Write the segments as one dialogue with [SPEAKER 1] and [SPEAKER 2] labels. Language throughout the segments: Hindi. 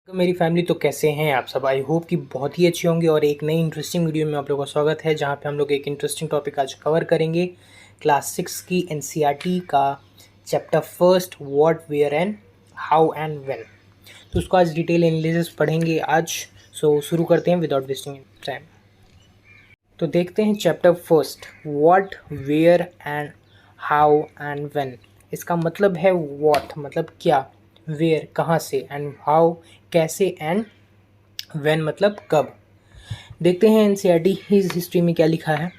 [SPEAKER 1] तो मेरी फैमिली तो कैसे हैं आप सब। आई होप कि बहुत ही अच्छे होंगे और एक नई इंटरेस्टिंग वीडियो में आप लोगों का स्वागत है, जहां पे हम लोग एक इंटरेस्टिंग टॉपिक आज कवर करेंगे। क्लास 6 की एनसीईआरटी का chapter first, what where and how and when. तो उसको आज डिटेल एनालिसिस पढ़ेंगे आज। सो शुरू करते हैं विदाउट वेस्टिंग टाइम। तो देखते हैं chapter first, what where and how and when. इसका मतलब है व्हाट मतलब क्या, वेयर कहाँ से, एंड हाउ कैसे, एंड व्हेन मतलब कब। देखते हैं एनसीईआरटी हिस्ट्री में क्या लिखा है।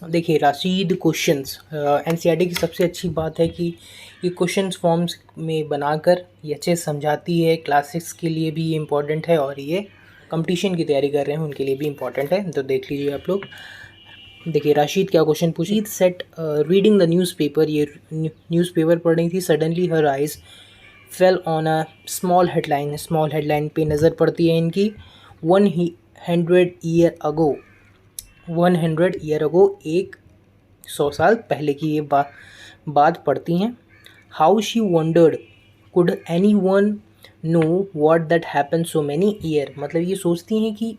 [SPEAKER 1] देखिए राशिद क्वेश्चंस, एनसीईआरटी की सबसे अच्छी बात है कि ये क्वेश्चंस फॉर्म्स में बनाकर ये अच्छे समझाती है। क्लास 6 के लिए भी ये इम्पॉर्टेंट है और ये कंपटीशन की तैयारी कर रहे हैं उनके लिए भी इम्पॉर्टेंट है। तो देख लीजिए आप लोग। देखिए राशिद क्या क्वेश्चन पूछी। सेट रीडिंग द न्यूज़पेपर, ये न्यूज़पेपर पढ़ रही थी। Suddenly her eyes fell on a small headline, small headline पे नज़र पड़ती है इनकी। 100 ईयर अगो, 100 ईयर अगो, 100 साल पहले की ये बात पढ़ती हैं। How she wondered could anyone know what that happen so many year, मतलब ये सोचती हैं कि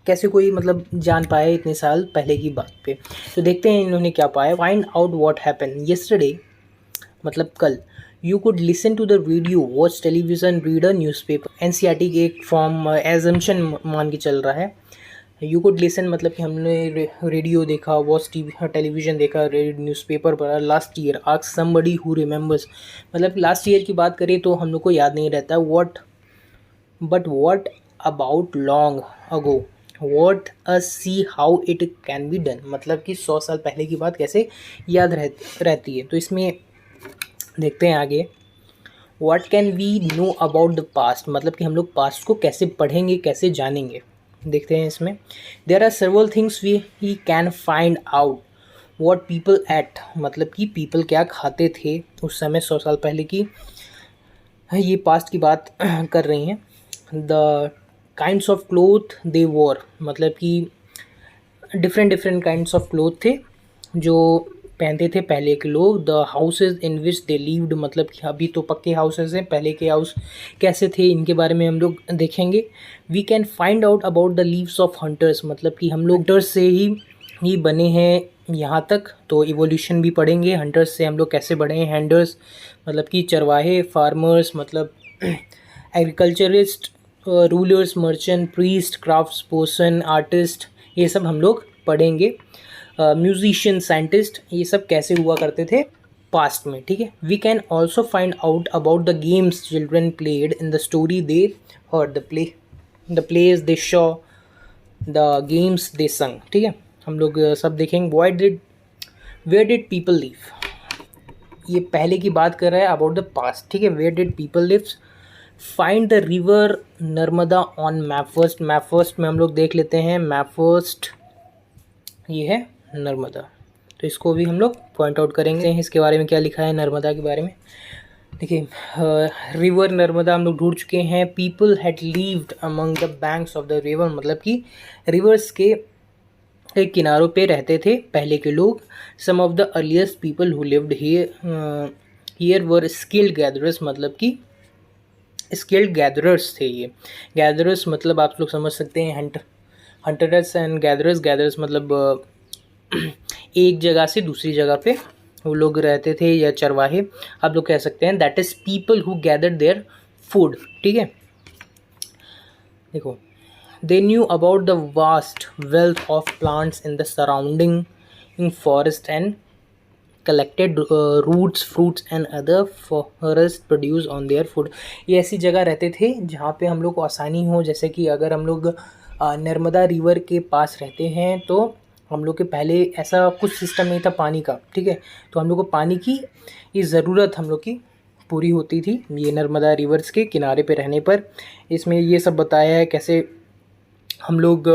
[SPEAKER 1] कैसे कोई मतलब जान पाए इतने साल पहले की बात पे। तो देखते हैं इन्होंने क्या पाया। Find out what happen yesterday, मतलब कल। You could listen to the video, watch television, read a newspaper. NCERT के एक फॉर्म एजम्पशन मान के चल रहा है। यू कुड लिसन मतलब कि हमने रेडियो देखा, वॉच टेलीविज़न देखा, रेड न्यूज़पेपर पढ़ा। Last year ask somebody who remembers, मतलब लास्ट ईयर की बात करें तो हम लोग को याद नहीं रहता। What about long ago, what a see how it can be done, मतलब कि 100 साल पहले की बात कैसे याद रहती है। तो इसमें देखते हैं आगे। What can we know about the past, मतलब कि हम लोग पास्ट को कैसे पढ़ेंगे, कैसे जानेंगे। देखते हैं इसमें। There are several things we can find out. What people ate, मतलब कि पीपल क्या खाते थे उस समय 100 साल पहले की ये पास्ट की बात कर रही हैं। The kinds of cloth they war, मतलब कि different different kinds of cloth थे जो पहनते थे पहले के लोग। The houses in which they lived, मतलब कि अभी तो पक्के हाउसेज हैं, पहले के हाउस कैसे थे इनके बारे में हम लोग देखेंगे। We can find out about the lives of hunters, मतलब कि हम लोग हंटर्स से ही बने हैं यहाँ तक। तो इवोल्यूशन भी पढ़ेंगे, हंटर्स से हम लोग कैसे बढ़े हैं। हैंडर्स मतलब कि चरवाहे, फार्मर्स मतलब agriculturist, rulers, merchant, priest, crafts person, artist, ये सब हम लोग पढ़ेंगे। म्यूजिशियन, साइंटिस्ट, ये सब कैसे हुआ करते थे पास्ट में, ठीक है। We can also find out about the games children played in the story they heard, the place they saw, the games they sang, ठीक है। हम लोग सब देखेंगे। वेयर डिड पीपल लिव, ये पहले की बात कर रहा है अबाउट द पास्ट, ठीक है। Where did people live. Find the river Narmada on map first, map first में हम लोग देख लेते हैं। मैप फर्स्ट ये है नर्मदा, तो इसको भी हम लोग पॉइंट आउट करेंगे इसके बारे में क्या लिखा है नर्मदा के बारे में। देखिए रिवर नर्मदा हम लोग ढूंढ चुके हैं। People had levied among the banks of the river, मतलब कि रिवर्स के किनारों पे रहते थे पहले के लोग। Some of the earliest people who lived here were skilled gatherers, मतलब कि स्किल्ड गैदरर्स थे ये। गैदरर्स मतलब आप लोग समझ सकते हैं हंटरर्स एंड गैदरर्स। गैदरर्स मतलब एक जगह से दूसरी जगह पे वो लोग रहते थे, या चरवाहे आप लोग कह सकते हैं। That is people who gather their food, ठीक है। देखो, they knew about the vast wealth of plants in the surrounding in forest and collected roots, fruits and other forest produce on their food. ये ऐसी जगह रहते थे जहाँ पे हम लोग को आसानी हो, जैसे कि अगर हम लोग नर्मदा रिवर के पास रहते हैं तो हम लोग के पहले ऐसा कुछ सिस्टम नहीं था पानी का, ठीक है। तो हम लोग को पानी की ये ज़रूरत हम लोग की पूरी होती थी ये नर्मदा रिवर्स के किनारे पे रहने पर। इसमें ये सब बताया है कैसे हम लोग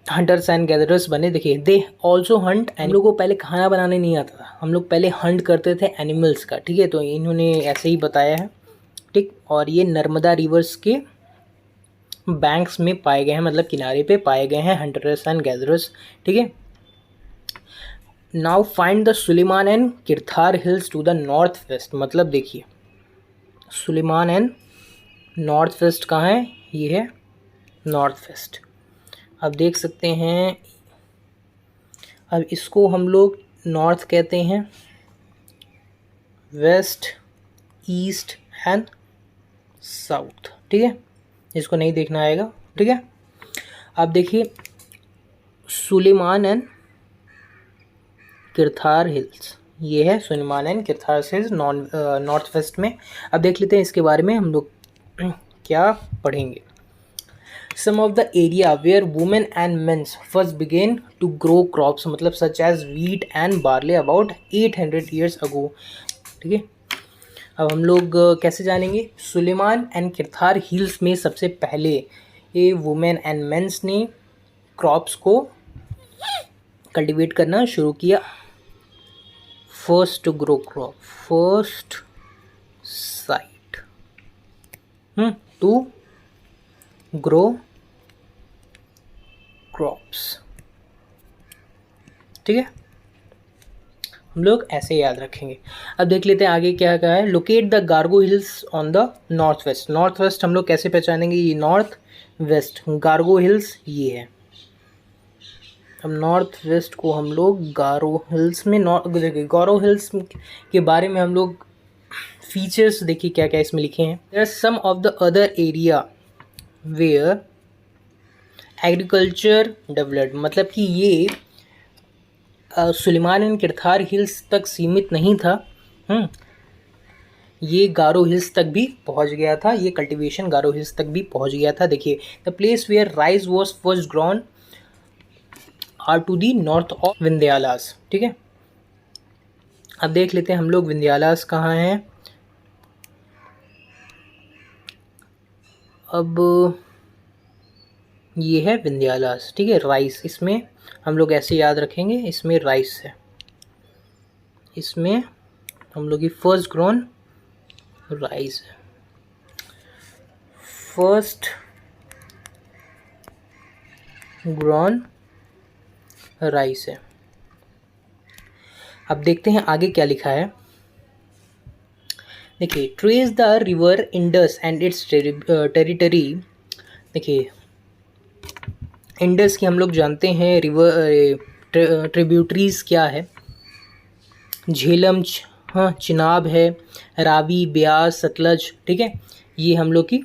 [SPEAKER 1] हंटर्स एंड गैदरर्स बने। देखिए, दे ऑल्सो हंट, हम लोग को पहले खाना बनाने नहीं आता था, हम लोग पहले हंट करते थे एनिमल्स का, ठीक है। तो इन्होंने ऐसे ही बताया है, ठीक। और ये नर्मदा रिवर्स के बैंक्स में पाए गए हैं, मतलब किनारे पे पाए गए हैं हंटर्स एंड गैदरर्स, ठीक है। Now find the Sulaiman and Kirthar hills to the north west, मतलब देखिए सुलेमान एंड नॉर्थ वेस्ट कहाँ है, ये है नॉर्थ वेस्ट। अब देख सकते हैं, अब इसको हम लोग नॉर्थ कहते हैं, वेस्ट, ईस्ट एंड साउथ, ठीक है, इसको नहीं देखना आएगा, ठीक है। अब देखिए सुलेमान एंड किरथार हिल्स, ये है Sulaiman and Kirthar hills north west में। अब देख लेते हैं इसके बारे में हम लोग क्या पढ़ेंगे। Some of the area where women and men first began to grow crops, मतलब such as wheat and barley about 800 years ago, ठीक है। अब हम लोग कैसे जानेंगे, सुलेमान एंड किरथार हिल्स में सबसे पहले ये वुमेन एंड मेंस ने क्रॉप्स को कल्टीवेट करना शुरू किया। First to grow crop, first site to grow crops, ठीक है, हम लोग ऐसे याद रखेंगे। अब देख लेते हैं आगे क्या कहा है। Locate the Garo hills on the north west, north west हम लोग कैसे पहचानेंगे, ये नॉर्थ वेस्ट, गार्गो हिल्स ये है। अब नॉर्थ वेस्ट को हम लोग गारो हिल्स में, देखिए गारो हिल्स के बारे में हम लोग फीचर्स देखिए क्या क्या इसमें लिखे हैं। There are some of the other area where agriculture developed, मतलब कि ये सुलेमान एंड किरथार हिल्स तक सीमित नहीं था, ये गारो हिल्स तक भी पहुंच गया था, ये कल्टीवेशन गारो हिल्स तक भी पहुंच गया था। देखिए the place where rice was first grown are to the north of Vindhyas, ठीक है। अब देख लेते हैं हम लोग विंध्यालास कहाँ हैं। अब ये है विंध्यालास, ठीक है, राइस, इसमें हम लोग ऐसे याद रखेंगे, इसमें राइस है, इसमें हम लोग की फर्स्ट ग्रोन राइस है, फर्स्ट ग्रोन राइस है। अब देखते हैं आगे क्या लिखा है। देखिए trace the river Indus and it's territory, देखिए इंडस की हम लोग जानते हैं रिवर ट्रिब्यूटरीज क्या है, झेलम, हाँ चिनाब है, रावी, ब्यास, सतलज, ठीक है, ये हम लोग की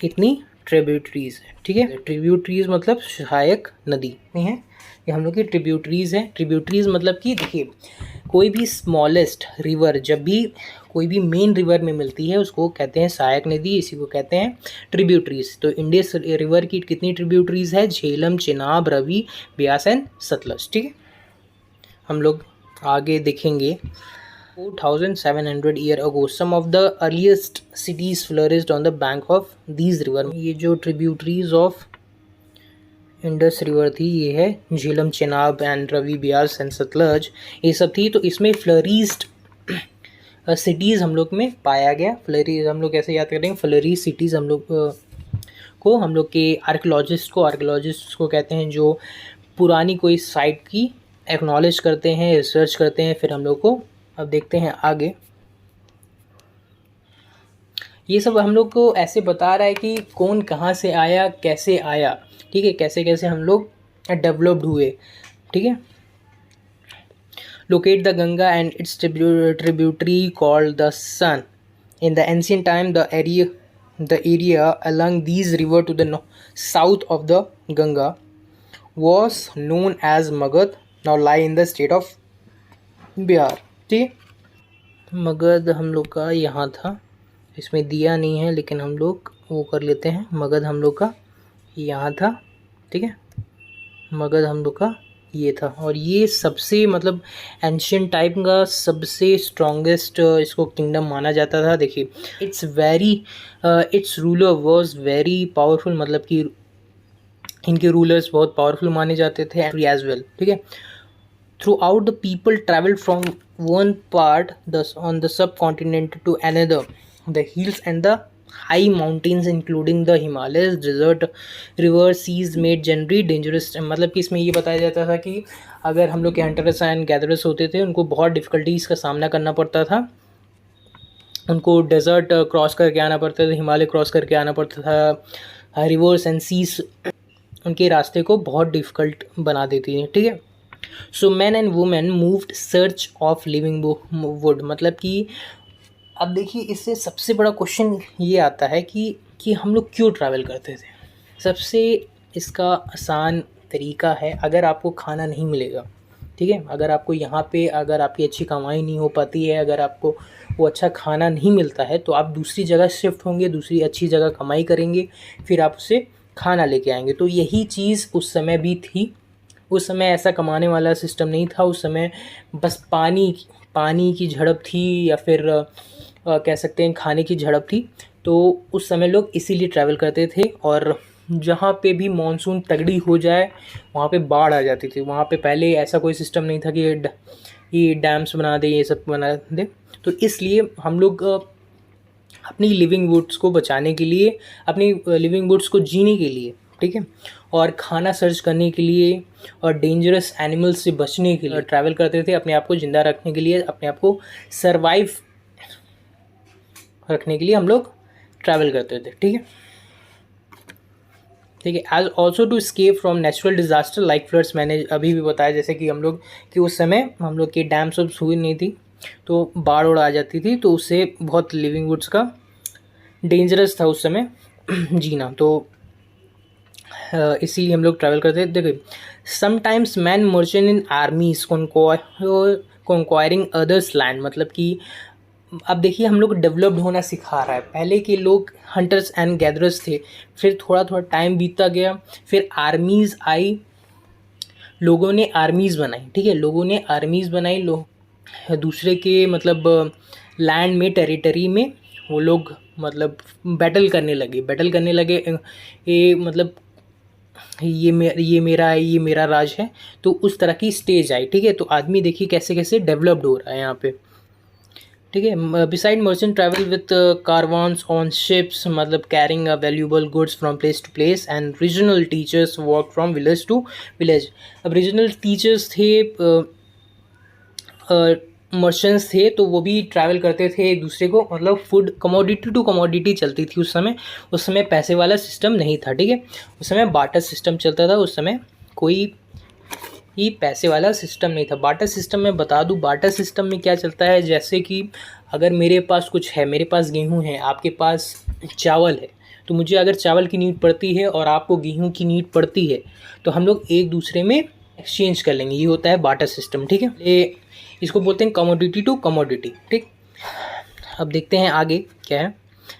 [SPEAKER 1] इतनी ट्रिब्यूटरीज है, ठीक है। ट्रिब्यूटरीज मतलब सहायक नदी नहीं है, ये हम लोग की ट्रिब्यूटरीज है। ट्रिब्यूटरीज मतलब कि देखिए कोई भी स्मॉलेस्ट रिवर जब भी कोई भी मेन रिवर में मिलती है उसको कहते हैं सहायक नदी, इसी को कहते हैं ट्रिब्यूटरीज। तो इंडस रिवर की कितनी ट्रिब्यूटरीज है, झेलम, चिनाब, रवि, ब्यास एंड सतलज, ठीक है। हम लोग आगे देखेंगे 4700 year ago some of the earliest cities flourished on the bank of these river. ये जो ट्रिब्यूटरीज ऑफ इंडस रिवर थी ये है झेलम, चिनाब एंड रवि, ब्यास एंड सतलज, ये सब थी। तो इसमें फ्लरिश्ड सिटीज़ हम लोग में पाया गया। फ्लरीज हम लोग कैसे याद करेंगे, फ्लरीज सिटीज़ हम लोग को हम लोग के आर्कियोलॉजिस्ट को कहते हैं जो पुरानी कोई साइट की एक्नॉलेज करते हैं, रिसर्च करते हैं, फिर हम लोग को। अब देखते हैं आगे, ये सब हम लोग को ऐसे बता रहा है कि कौन कहाँ से आया, कैसे आया, ठीक है, कैसे कैसे हम लोग डेवलप्ड हुए, ठीक है। Locate the Ganga and its tributary called the Sun. In the ancient time, the area along these rivers to the south of the Ganga was known as Magad. Now lie in the state of Bihar. ठीक है, मगध हम लोग का यहाँ था, इसमें दिया नहीं है लेकिन हम लोग वो कर लेते हैं। मगध हम लोग का यहाँ था, ठीक है, मगध हम लोग का ये था। और ये सबसे मतलब एंशियंट टाइप का सबसे स्ट्रॉन्गेस्ट इसको किंगडम माना जाता था। देखिए it's ruler was very powerful, मतलब कि इनके रूलर्स बहुत पावरफुल माने जाते थे एज वेल, ठीक है। Throughout the people travelled from one part on the subcontinent to another, the hills and the high mountains including the Himalayas, desert, rivers, seas made generally dangerous। मतलब कि इसमें ये बताया जाता था कि अगर हम लोग के हंटर्स एंड गैदरर्स होते थे उनको बहुत डिफ़िकल्टीज़ का सामना करना पड़ता था उनको डेज़र्ट क्रॉस करके आना पड़ता था, हिमालय क्रॉस करके आना पड़ता था, रिवर्स एंड सीस उनके रास्ते को बहुत डिफ़िकल्ट बना देती हैं, ठीक है। So man and women moved search of living would, मतलब कि अब देखिए इससे सबसे बड़ा क्वेश्चन ये आता है कि हम लोग क्यों ट्रैवल करते थे। सबसे इसका आसान तरीका है, अगर आपको खाना नहीं मिलेगा, ठीक है, अगर आपको यहाँ पे अगर आपकी अच्छी कमाई नहीं हो पाती है, अगर आपको वो अच्छा खाना नहीं मिलता है, तो आप दूसरी जगह शिफ्ट होंगे, दूसरी अच्छी जगह कमाई करेंगे, फिर आप उससे खाना लेके आएंगे। तो यही चीज़ उस समय भी थी। उस समय ऐसा कमाने वाला सिस्टम नहीं था। उस समय बस पानी की झड़प थी, या फिर कह सकते हैं खाने की झड़प थी। तो उस समय लोग इसीलिए ट्रैवल करते थे, और जहाँ पे भी मानसून तगड़ी हो जाए वहाँ पे बाढ़ आ जाती थी। वहाँ पे पहले ऐसा कोई सिस्टम नहीं था कि ये डैम्स बना दे, ये सब बना दे। तो इसलिए हम लोग अपनी लिविंग वुड्स को बचाने के लिए, अपनी लिविंग वुड्स को जीने के लिए, ठीक है, और खाना सर्च करने के लिए, और डेंजरस एनिमल्स से बचने के लिए ट्रैवल करते थे, अपने आप को ज़िंदा रखने के लिए, अपने आप को सरवाइव रखने के लिए हम लोग ट्रैवल करते थे, ठीक है। ठीक है, as also to escape from natural disaster like floods. मैंने अभी भी बताया जैसे कि हम लोग कि उस समय हम लोग की डैम सब हुई नहीं थी, तो बाढ़ उड़ आ जाती थी, तो उससे बहुत लिविंग वुड्स का डेंजरस था उस समय जीना। तो इसीलिए हम लोग ट्रैवल करते थे। देखिए, sometimes man merchant in armies conquering others land, मतलब कि अब देखिए हम लोग डेवलप्ड होना सिखा रहा है। पहले के लोग हंटर्स एंड गैदरर्स थे, फिर थोड़ा थोड़ा टाइम बीतता गया, फिर आर्मीज़ आई, लोगों ने आर्मीज़ बनाई, ठीक है, लोगों ने आर्मीज़ बनाई, लोग दूसरे के मतलब लैंड में, टेरिटरी में वो लोग मतलब बैटल करने लगे। ये मतलब ये मेरा है, ये मेरा राज है। तो उस तरह की स्टेज आई, ठीक है। तो आदमी देखिए कैसे कैसे डेवलप्ड हो रहा है यहाँ पे, ठीक है। Beside merchant travel with caravans on ships, मतलब carrying valuable goods from place to place, and regional teachers walk from village to village. अब रीजनल टीचर्स थे, मर्चेंट्स थे, तो वो भी ट्रैवल करते थे एक दूसरे को, मतलब फूड कमोडिटी टू कमोडिटी चलती थी उस समय पैसे वाला सिस्टम नहीं था, ठीक है। उस समय बार्टर सिस्टम चलता था, उस समय कोई ही पैसे वाला सिस्टम नहीं था। बार्टर सिस्टम में बता दूं, बार्टर सिस्टम में क्या चलता है, जैसे कि अगर मेरे पास कुछ है, मेरे पास गेहूं है, आपके पास चावल है, तो मुझे अगर चावल की नीड पड़ती है और आपको गेहूं की नीड पड़ती है, तो हम लोग एक दूसरे में एक्सचेंज कर लेंगे। ये होता है बार्टर सिस्टम, ठीक है। ये इसको बोलते हैं कमोडिटी टू कमोडिटी, ठीक। अब देखते हैं आगे क्या है।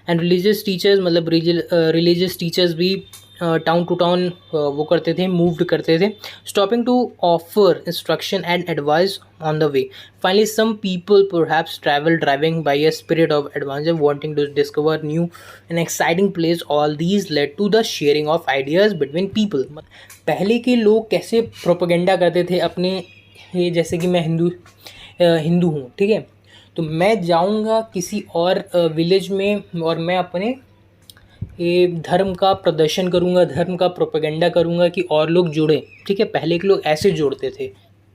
[SPEAKER 1] एंड रिलीजियस टीचर्स, मतलब रिलीजियस टीचर्स भी टाउन टू टाउन वो करते थे, मूव्ड करते थे, stopping to offer instruction and advice on the way. Finally some people perhaps travel driving by a spirit of adventure, wanting to discover new and exciting place. All these led to the sharing of ideas between people. पहले के लोग कैसे प्रोपेगेंडा करते थे अपने, ये जैसे कि मैं हिंदू हूँ, ठीक है, तो मैं जाऊँगा किसी और विलेज में और मैं अपने ये धर्म का प्रदर्शन करूँगा, धर्म का प्रोपेगेंडा करूँगा कि और लोग जुड़े, ठीक है। पहले के लोग ऐसे जोड़ते थे।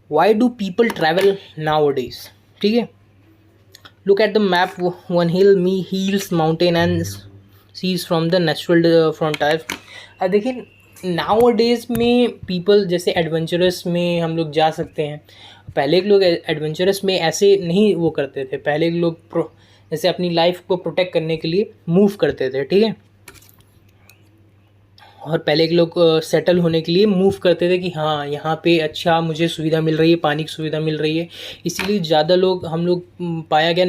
[SPEAKER 1] Why do people travel nowadays, ठीक है। Look at the map, one hill me hills mountain and seas from the natural frontier. अब देखिए नाउ डेज में पीपल जैसे एडवेंचरस में हम लोग जा सकते हैं। पहले के लोग एडवेंचरस में ऐसे नहीं वो करते थे। पहले के लोग जैसे अपनी लाइफ को प्रोटेक्ट करने के लिए मूव करते थे, ठीक है। और पहले के लोग सेटल होने के लिए मूव करते थे कि हाँ यहाँ पे अच्छा मुझे सुविधा मिल रही है, पानी की सुविधा मिल रही है। इसीलिए ज़्यादा लोग हम लोग पाया गया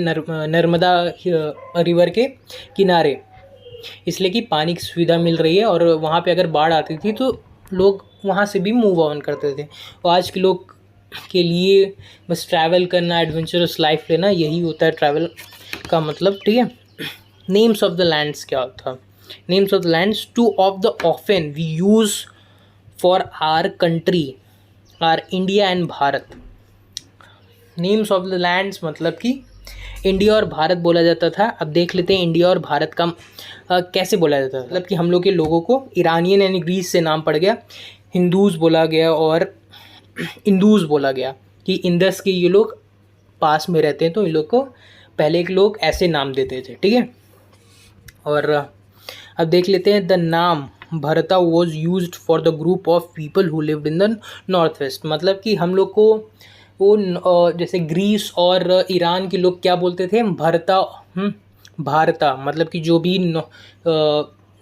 [SPEAKER 1] नर्मदा रिवर के किनारे, इसलिए कि पानी की सुविधा मिल रही है, और वहाँ पे अगर बाढ़ आती थी तो लोग वहाँ से भी मूव ऑन करते थे। और आज के लोग के लिए बस ट्रैवल करना, एडवेंचरस लाइफ लेना, यही होता है ट्रैवल का मतलब, ठीक है। नेम्स ऑफ द लैंड्स क्या था? Names of the lands, two of the often we use for our country are India and Bharat. Names of the lands मतलब कि इंडिया और भारत बोला जाता था। अब देख लेते हैं इंडिया और भारत का कैसे बोला जाता था। मतलब कि हम लोग के लोगों को ईरानियन यानी ग्रीस से नाम पड़ गया, हिंदूज़ बोला गया और इंदूज़ बोला गया कि इंदस के ये लोग पास में रहते हैं, तो इन लोग को पहले के लोग ऐसे नाम देते थे, ठीक है। और अब देख लेते हैं, द नाम भरता was use for the group of people who lived in the north west. मतलब कि हम लोग को वो जैसे ग्रीस और ईरान के लोग क्या बोलते थे, भरता, भारता, मतलब कि जो भी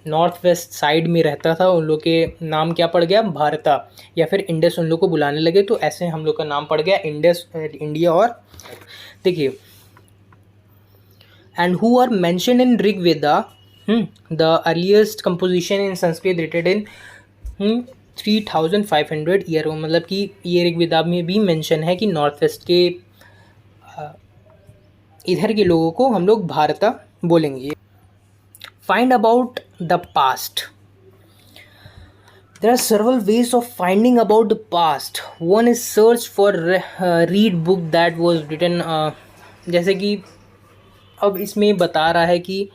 [SPEAKER 1] नॉर्थ वेस्ट साइड में रहता था उन लोग के नाम क्या पड़ गया, भारता, या फिर इंडस उन लोग को बुलाने लगे, तो ऐसे हम लोग का नाम पड़ गया इंडस, इंडिया। और देखिए, and who are mentioned in Rig Veda, the earliest composition in Sanskrit dated in 3500 year. मतलब कि ये ऋग वेदा में भी मेंशन है कि नॉर्थ वेस्ट के इधर के लोगों को हम लोग भारता बोलेंगे। Find about the past. There are several ways of finding about the past. One is search for read book that was written, जैसे कि अब इसमें बता रहा है कि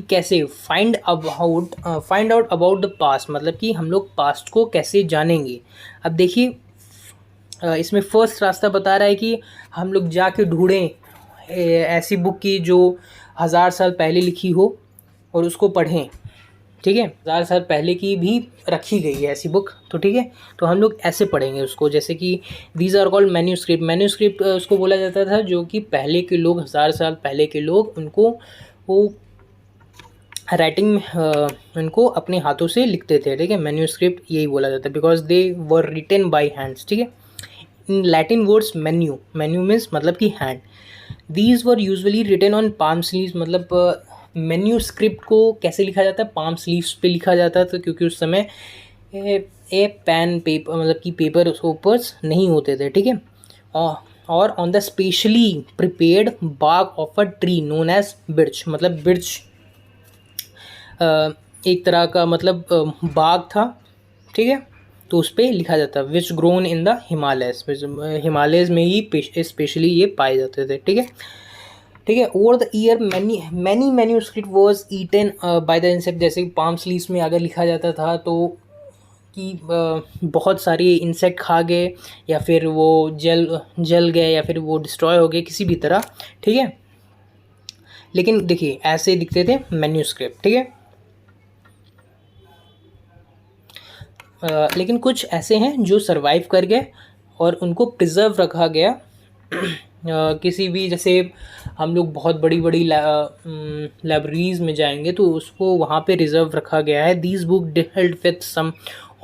[SPEAKER 1] कैसे find out about the past, मतलब कि हम लोग पास्ट को कैसे जानेंगे। अब देखिए, इसमें फर्स्ट रास्ता बता रहा है कि हम लोग जाके ढूंढें ऐसी बुक की जो 1000 साल पहले लिखी हो और उसको पढ़ें, ठीक है। 1000 साल पहले की भी रखी गई है ऐसी बुक, तो ठीक है, तो हम लोग ऐसे पढ़ेंगे उसको। जैसे कि these are called manuscript. Manuscript उसको बोला जाता था जो कि पहले के लोग, 1000 साल पहले के लोग उनको वो राइटिंग उनको अपने हाथों से लिखते थे, ठीक है। मैन्यूस्क्रिप्ट यही बोला जाता है because they were written by hands, ठीक है। In Latin words manu, manu means मतलब कि hand. These were usually written on palm leaves. मतलब मैन्यूस्क्रिप्ट को कैसे लिखा जाता है, पाम स्लीव्स पे लिखा जाता था, क्योंकि उस समय ए पेन पेपर, मतलब कि पेपर उसके ऊपर नहीं होते थे, ठीक है। और on the specially prepared bark of a tree known as birch. मतलब बिर्च एक तरह का मतलब बाग था, ठीक है, तो उस पर लिखा जाता है। Which grown in the Himalayas, Himalayas में ही स्पेशली ये पाए जाते थे, ठीक है, ठीक है। Over the year many manuscript was eaten by the insect. जैसे पाम स्लीव्स में अगर लिखा जाता था तो कि बहुत सारे इंसेक्ट खा गए, या फिर वो जल गए, या फिर वो डिस्ट्रॉय हो गए किसी भी तरह, ठीक है। लेकिन देखिए ऐसे दिखते थे मैन्यूस्क्रिप्ट, ठीक है। लेकिन कुछ ऐसे हैं जो सरवाइव कर गए और उनको प्रिजर्व रखा गया। किसी भी, जैसे हम लोग बहुत बड़ी बड़ी लाइब्रेरीज में जाएंगे तो उसको वहाँ पे रिजर्व रखा गया है। These book dealt with some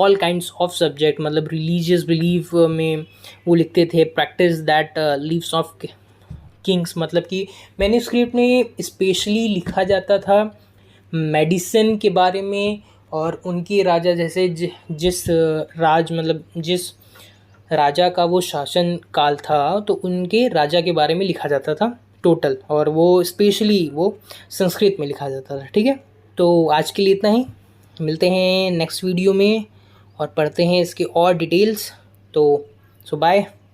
[SPEAKER 1] all kinds of subject. मतलब रिलीजियस बिलीफ में वो लिखते थे, practice that lives of kings. मतलब कि मैन्यूस्क्रिप्ट में स्पेशली लिखा जाता था मेडिसिन के बारे में, और उनके राजा, जैसे जिस राज, मतलब जिस राजा का वो शासन काल था तो उनके राजा के बारे में लिखा जाता था टोटल, और वो स्पेशली वो संस्कृत में लिखा जाता था, ठीक है। तो आज के लिए इतना ही, मिलते हैं नेक्स्ट वीडियो में और पढ़ते हैं इसके और डिटेल्स। तो बाय।